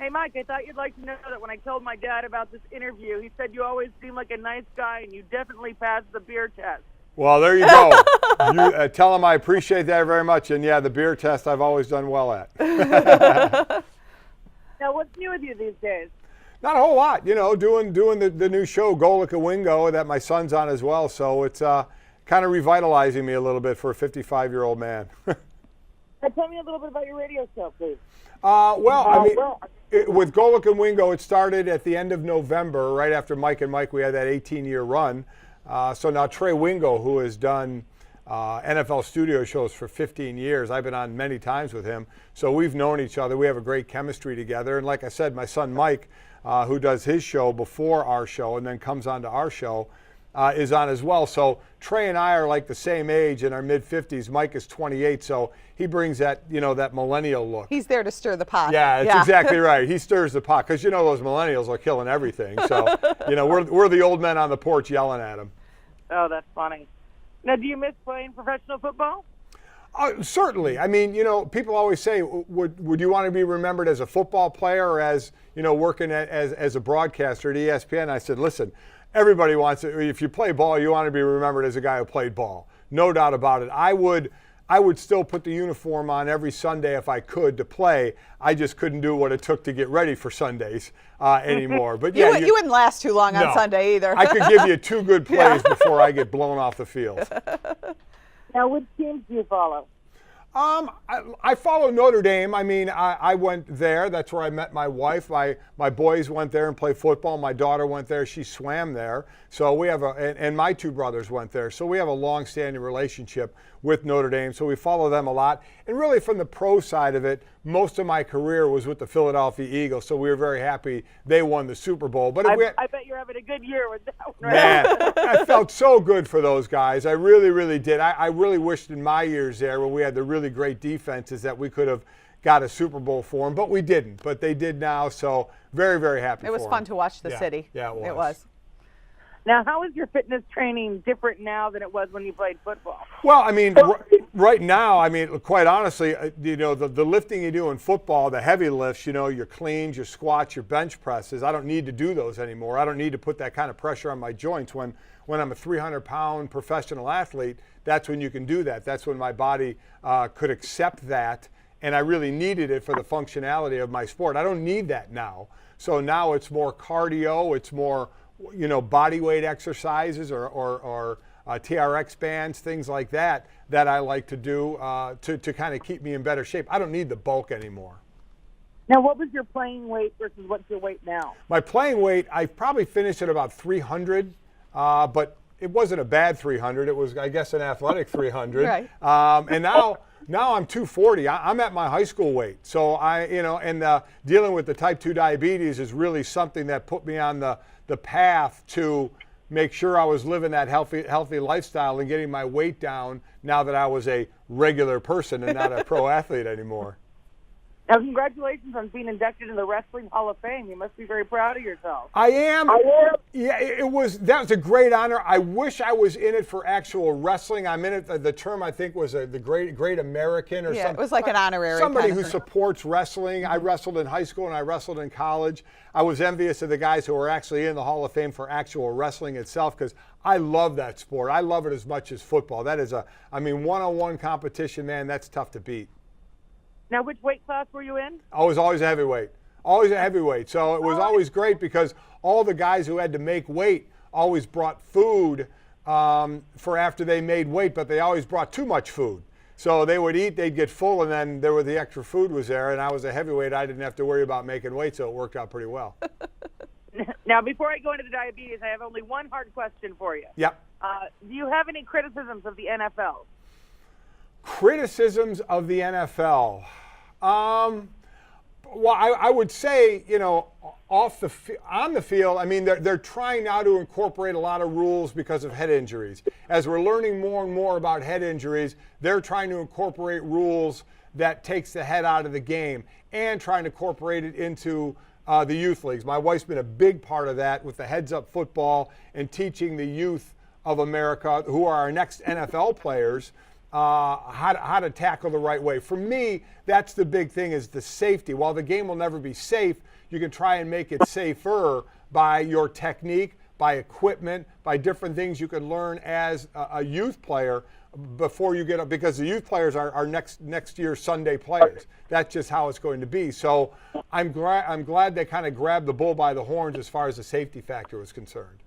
Hey, Mike, I thought you'd like to know that when I told my dad about this interview, he said you always seem like a nice guy and you definitely passed the beer test. Well, there you go. You tell him I appreciate that very much. And, yeah, the beer test I've always done well at. Now, what's new with you these days? Not a whole lot, doing the new show, Golic and Wingo, that my son's on as well. So it's kind of revitalizing me a little bit for a 55-year-old man. Tell me a little bit about your radio show, please. With Golic and Wingo, it started at the end of November, right after Mike and Mike. We had that 18-year run. So now Trey Wingo, who has done NFL studio shows for 15 years, I've been on many times with him. So we've known each other. We have a great chemistry together. And like I said, my son Mike, who does his show before our show and then comes on to our show, is on as well. So Trey and I are like the same age, in our mid-50s. Mike is 28, so he brings that, that millennial look. He's there to stir the pot. Yeah, that's exactly right. He stirs the pot because, those millennials are killing everything. So, we're the old men on the porch yelling at them. Oh, that's funny. Now, do you miss playing professional football? Certainly. I mean, people always say, would you want to be remembered as a football player or as, working as a broadcaster at ESPN? I said, listen, everybody wants it. If you play ball, you want to be remembered as a guy who played ball. No doubt about it. I would still put the uniform on every Sunday if I could to play. I just couldn't do what it took to get ready for Sundays anymore. But yeah, you wouldn't last too long on Sunday either. I could give you 2 good plays before I get blown off the field. Now, which teams do you follow? I follow Notre Dame. I mean, I went there. That's where I met my wife. My boys went there and played football. My daughter went there. She swam there. So we have and my 2 brothers went there. So we have a long-standing relationship with Notre Dame. So we follow them a lot. And really from the pro side of it, most of my career was with the Philadelphia Eagles. So we were very happy they won the Super Bowl. But I bet you're having a good year with that one, right? Man, I felt so good for those guys. I really, really did. I really wished in my years there when we had the really great defenses that we could have got a Super Bowl for them, but we didn't. But they did now, so very, very happy for them. It was fun to watch the city. Yeah, it was. It was. Now, how is your fitness training different now than it was when you played football? Well, I mean, right now, I mean, quite honestly, the lifting you do in football, the heavy lifts, your cleans, your squats, your bench presses, I don't need to do those anymore. I don't need to put that kind of pressure on my joints. When I'm a 300-pound professional athlete, that's when you can do that. That's when my body could accept that, and I really needed it for the functionality of my sport. I don't need that now. So now it's more cardio, it's more body weight exercises or TRX bands, things like that I like to do to kind of keep me in better shape. I don't need the bulk anymore. Now, what was your playing weight versus what's your weight now? My playing weight, I probably finished at about 300, but it wasn't a bad 300. It was, I guess, an athletic 300. Right. And now I'm 240. I'm at my high school weight. So dealing with the type 2 diabetes is really something that put me on the path to make sure I was living that healthy lifestyle and getting my weight down now that I was a regular person and not a pro athlete anymore. Now, congratulations on being inducted into the Wrestling Hall of Fame. You must be very proud of yourself. I am. Yeah, that was a great honor. I wish I was in it for actual wrestling. I'm in it. The term I think was the great American or something. Yeah, it was like an honorary. Somebody who supports wrestling. I wrestled in high school and I wrestled in college. I was envious of the guys who were actually in the Hall of Fame for actual wrestling itself because I love that sport. I love it as much as football. That is one-on-one competition, man, that's tough to beat. Now, which weight class were you in? I was always a heavyweight. Always a heavyweight. So it was always great because all the guys who had to make weight always brought food for after they made weight, but they always brought too much food. So they would eat, they'd get full, and then the extra food was there, and I was a heavyweight. I didn't have to worry about making weight, so it worked out pretty well. Now, before I go into the diabetes, I have only one hard question for you. Yep. Do you have any criticisms of the NFL? Criticisms of the NFL. Well, I would say, on the field, I mean, they're trying now to incorporate a lot of rules because of head injuries. As we're learning more and more about head injuries, they're trying to incorporate rules that takes the head out of the game and trying to incorporate it into the youth leagues. My wife's been a big part of that with the Heads Up football and teaching the youth of America, who are our next NFL players, how to tackle the right way. For me, that's the big thing, is the safety. While the game will never be safe, you can try and make it safer by your technique, by equipment, by different things you can learn as a youth player before you get up, because the youth players are next year's Sunday players. That's just how it's going to be. So I'm glad they kind of grabbed the bull by the horns as far as the safety factor was concerned.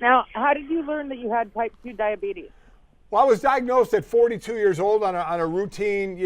Now, how did you learn that you had type 2 diabetes? Well, I was diagnosed at 42 years old on a routine,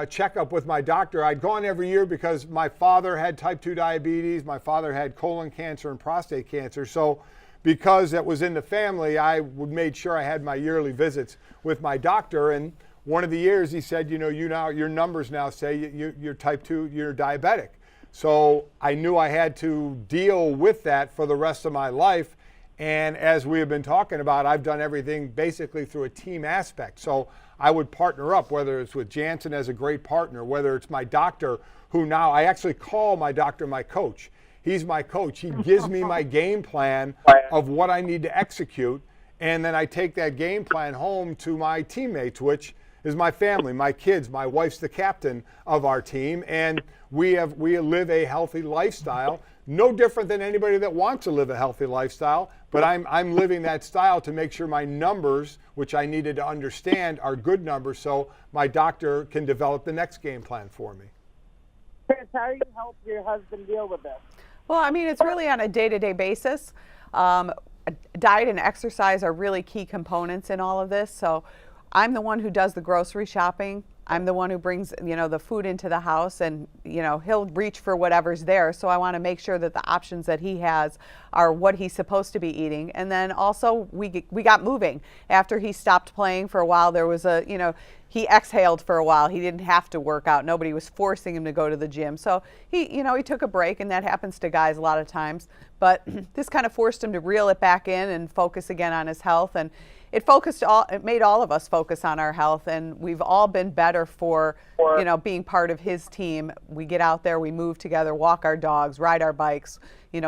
checkup with my doctor. I'd gone every year because my father had type 2 diabetes. My father had colon cancer and prostate cancer. So because that was in the family, I made sure I had my yearly visits with my doctor. And one of the years he said, your numbers now say you're type 2, you're diabetic. So I knew I had to deal with that for the rest of my life. And as we have been talking about, I've done everything basically through a team aspect. So I would partner up, whether it's with Jansen as a great partner, whether it's my doctor, who now I actually call my doctor my coach. He's my coach. He gives me my game plan of what I need to execute. And then I take that game plan home to my teammates, which is my family, my kids. My wife's the captain of our team. And we live a healthy lifestyle. No different than anybody that wants to live a healthy lifestyle, but I'm living that style to make sure my numbers, which I needed to understand, are good numbers so my doctor can develop the next game plan for me. Chris, how do you help your husband deal with this? Well, I mean, it's really on a day-to-day basis. Diet and exercise are really key components in all of this. So I'm the one who does the grocery shopping. I'm the one who brings, the food into the house, and, he'll reach for whatever's there. So I want to make sure that the options that he has are what he's supposed to be eating. And then also we got moving. After he stopped playing for a while, there was he exhaled for a while. He didn't have to work out. Nobody was forcing him to go to the gym. So he took a break, and that happens to guys a lot of times. But this kind of forced him to reel it back in and focus again on his health. And it made all of us focus on our health, and we've all been better for being part of his team. We get out there, we move together, walk our dogs, ride our bikes,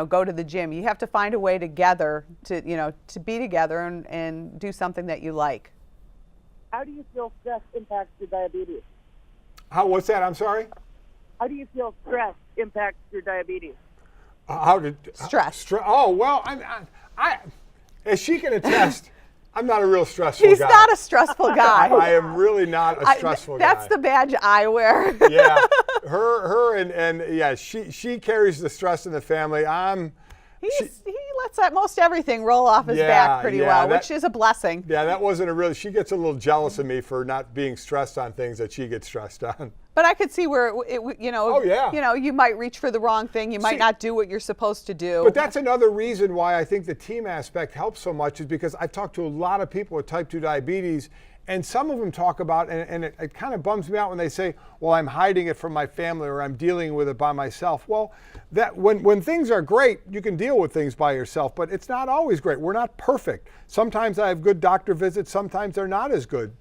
go to the gym. You have to find a way together to be together and do something that you like. How do you feel stress impacts your diabetes? What's that? I'm sorry? How do you feel stress impacts your diabetes? Stress. Oh, well, I as she can attest, I'm not a real stressful guy. He's not a stressful guy. I am really not a stressful guy. That's the badge I wear. Yeah, her and yeah, she carries the stress in the family. He lets most everything roll off his back pretty well, which is a blessing. Yeah, that wasn't she gets a little jealous of me for not being stressed on things that she gets stressed on. But I could see where you might reach for the wrong thing. You might not do what you're supposed to do. But that's another reason why I think the team aspect helps so much, is because I've talked to a lot of people with type 2 diabetes, and some of them talk about, and it kind of bums me out when they say, well, I'm hiding it from my family, or I'm dealing with it by myself. Well, that when things are great, you can deal with things by yourself, but it's not always great. We're not perfect. Sometimes I have good doctor visits, sometimes they're not as good.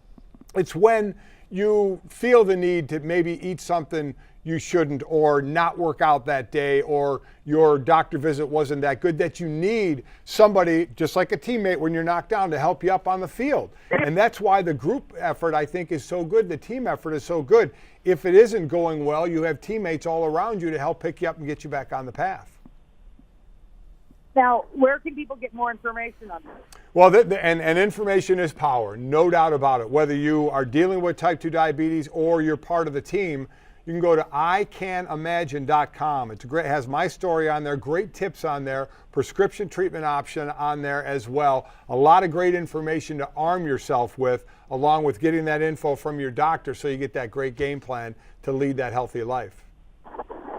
It's when you feel the need to maybe eat something you shouldn't, or not work out that day, or your doctor visit wasn't that good, that you need somebody, just like a teammate when you're knocked down, to help you up on the field. And that's why the group effort, I think, is so good. The team effort is so good. If it isn't going well, you have teammates all around you to help pick you up and get you back on the path. Now, where can people get more information on this? Well, and information is power, no doubt about it. Whether you are dealing with type 2 diabetes or you're part of the team, you can go to icanimagine.com. It's great. It has my story on there, great tips on there, prescription treatment option on there as well. A lot of great information to arm yourself with, along with getting that info from your doctor so you get that great game plan to lead that healthy life.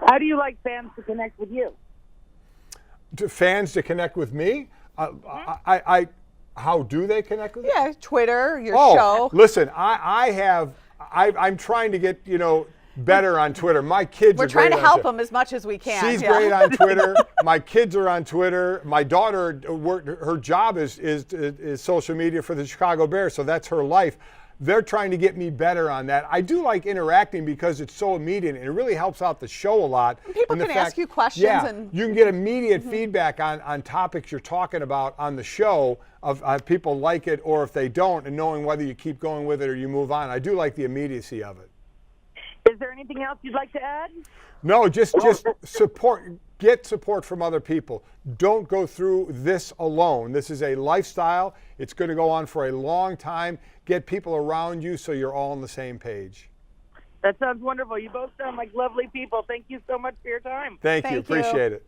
How do you like fans to connect with you? Fans to connect with me? How do they connect with you? Yeah, Twitter, your show. Listen, I'm trying to get, better on Twitter. My kids We're are great trying to help them as much as we can. She's great on Twitter. My kids are on Twitter. My daughter, her job is social media for the Chicago Bears, so that's her life. they're trying to get me better on that. I do like interacting because it's so immediate and it really helps out the show a lot. People can ask you questions. Yeah, and you can get immediate feedback on topics you're talking about on the show of people like it or if they don't, and knowing whether you keep going with it or you move on. I do like the immediacy of it. Is there anything else you'd like to add? No, just support. Get support from other people. Don't go through this alone. This is a lifestyle. It's going to go on for a long time. Get people around you so you're all on the same page. That sounds wonderful. You both sound like lovely people. Thank you so much for your time. Thank you. Appreciate it.